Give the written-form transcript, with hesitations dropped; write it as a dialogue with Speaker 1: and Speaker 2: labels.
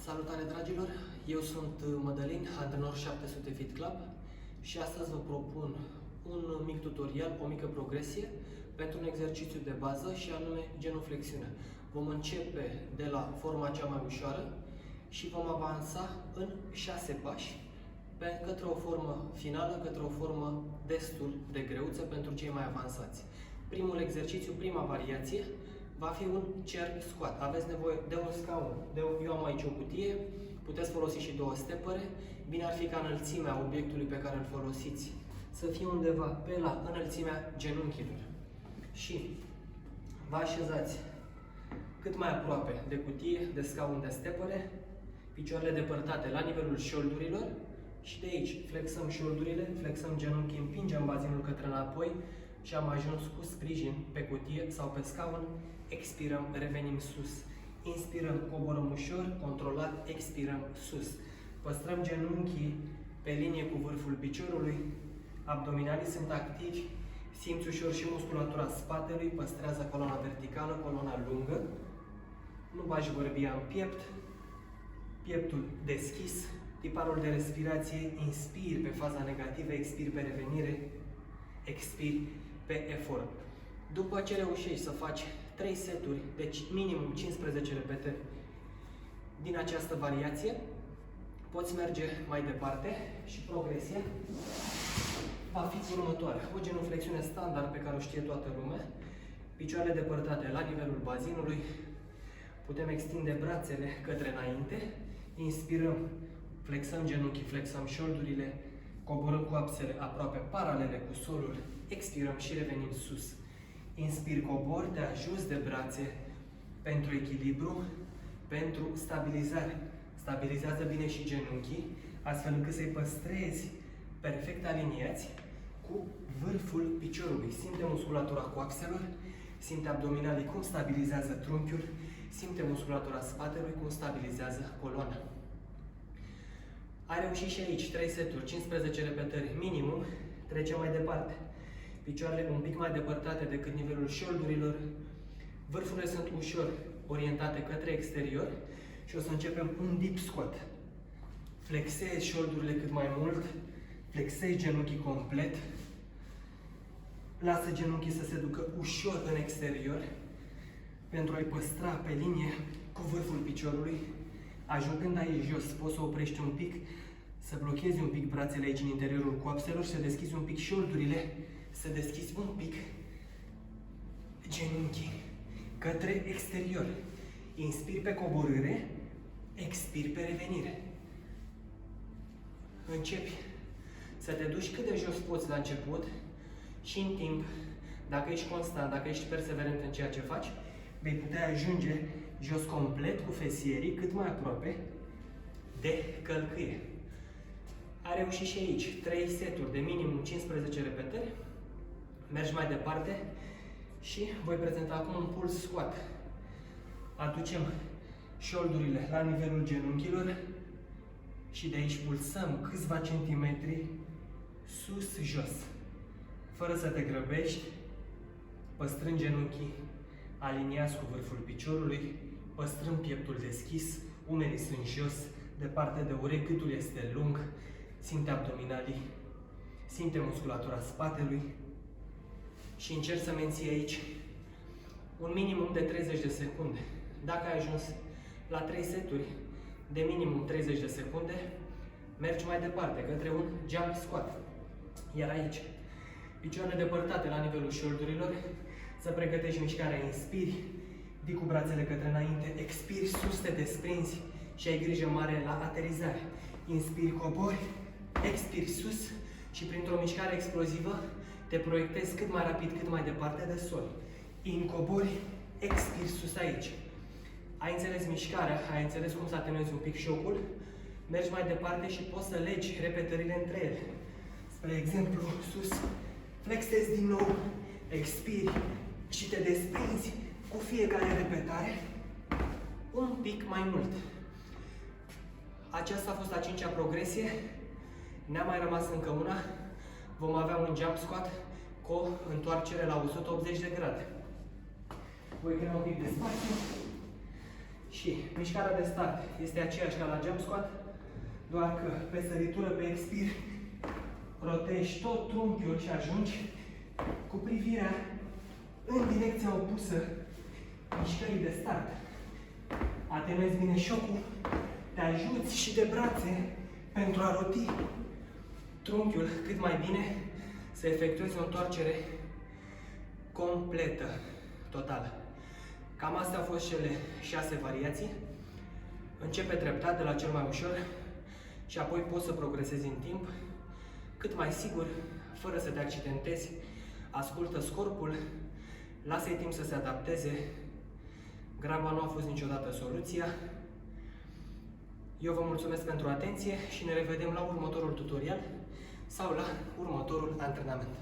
Speaker 1: Salutare dragilor, eu sunt Mădălin, antrenor 700 Fit Club și astăzi vă propun un mic tutorial, o mică progresie pentru un exercițiu de bază și anume genuflexiune. Vom începe de la forma cea mai ușoară și vom avansa în 6 pași către o formă finală, către o formă destul de greuță pentru cei mai avansați. Primul exercițiu, prima variație, va fi un chair squat. Aveți nevoie de un scaun. Eu am aici o cutie, puteți folosi și 2 stepere. Bine ar fi ca înălțimea obiectului pe care îl folosiți să fie undeva pe la înălțimea genunchilor. Și vă așezați cât mai aproape de cutie, de scaun, de stepere, picioarele depărtate la nivelul șoldurilor și de aici flexăm șoldurile, flexăm genunchii, împingem bazinul către înapoi și am ajuns cu sprijin pe cutie sau pe scaun. Expirăm, revenim sus. Inspirăm, coborăm ușor, controlat, expirăm sus. Păstrăm genunchii pe linie cu vârful piciorului. Abdominalii sunt activi. Simți ușor și musculatura spatelui. Păstrează coloana verticală, coloana lungă. Nu bagi bărbia în piept. Pieptul deschis. Tiparul de respirație. Inspiri pe faza negativă, expiri pe revenire. Expiri pe efort. După ce reușești să faci 3 seturi, deci minimum 15 repetări din această variație, poți merge mai departe și progresia va fi următoarea. O genuflexiune standard pe care o știe toată lumea, picioarele depărtate la nivelul bazinului, putem extinde brațele către înainte, inspirăm, flexăm genunchii, flexăm șoldurile, coborâm coapsele aproape paralele cu solul, expirăm și revenim sus. Inspir, cobor, te ajuți de brațe pentru echilibru, pentru stabilizare. Stabilizează bine și genunchii, astfel încât să-i păstrezi perfect aliniați cu vârful piciorului. Simte musculatura coapselor, simte abdominalii cum stabilizează trunchiul, simte musculatura spatelui cum stabilizează coloana. Ai reușit și aici 3 seturi, 15 repetări minimum, trecem mai departe. Picioarele un pic mai depărtate decât nivelul șoldurilor, vârfurile sunt ușor orientate către exterior și o să începem un deep squat. Flexezi șoldurile cât mai mult, flexezi genunchii complet, lasă genunchii să se ducă ușor în exterior pentru a-i păstra pe linie cu vârful piciorului. Ajungând aici jos, poți să oprești un pic, să blochezi un pic brațele aici în interiorul coapselor și să deschizi un pic șoldurile, să deschizi un pic genunchii către exterior. Inspiri pe coborâre, expiri pe revenire. Începi să te duci cât de jos poți la început și în timp, dacă ești constant, dacă ești perseverent în ceea ce faci, vei putea ajunge jos complet cu fesierii cât mai aproape de călcâie. Ai reușit și aici 3 seturi de minimum 15 repetări. Mergi mai departe și voi prezenta acum un pull squat. Aducem șoldurile la nivelul genunchilor și de aici pulsăm câțiva centimetri sus-jos. Fără să te grăbești, păstrând genunchii aliniați cu vârful piciorului, păstrând pieptul deschis, umerii sunt jos, departe de urechi, gâtul este lung, simte abdominalii, simte musculatura spatelui și încerci să menții aici un minimum de 30 de secunde. Dacă ai ajuns la 3 seturi de minimum 30 de secunde, mergi mai departe către un jump squat. Iar aici, picioarele depărtate la nivelul șoldurilor, să pregătești mișcarea, inspiri, vii cu brațele către înainte, expiri, sus te desprinzi și ai grijă mare la aterizare. Inspiri, cobori, expiri sus și printr-o mișcare explozivă te proiectezi cât mai rapid, cât mai departe de sol. Incobori, expiri sus aici. Ai înțeles mișcarea, ai înțeles cum să atenuezi un pic șocul, mergi mai departe și poți să legi repetările între ele. Spre exemplu, sus, flexezi din nou, expiri și te desprinzi cu fiecare repetare un pic mai mult. Aceasta a fost a 5-a progresie. Ne-a mai rămas încă una. Vom avea un jump squat cu o întoarcere la 180 de grade. Voi crea un pic de spațiu. Și mișcarea de start este aceeași ca la jump squat, doar că pe săritură, pe expir, rotești tot trunchiul și ajungi cu privirea în direcția opusă mișcării de start. Atenuezi bine șocul, te ajuți și de brațe pentru a roti trunchiul cât mai bine, să efectuezi o întoarcere completă, totală. Cam astea au fost cele 6 variații. Începe treptat de la cel mai ușor și apoi poți să progresezi în timp, cât mai sigur, fără să te accidentezi. Ascultă-ți corpul, lasă-i timp să se adapteze. Graba nu a fost niciodată soluția. Eu vă mulțumesc pentru atenție și ne revedem la următorul tutorial sau la următorul antrenament.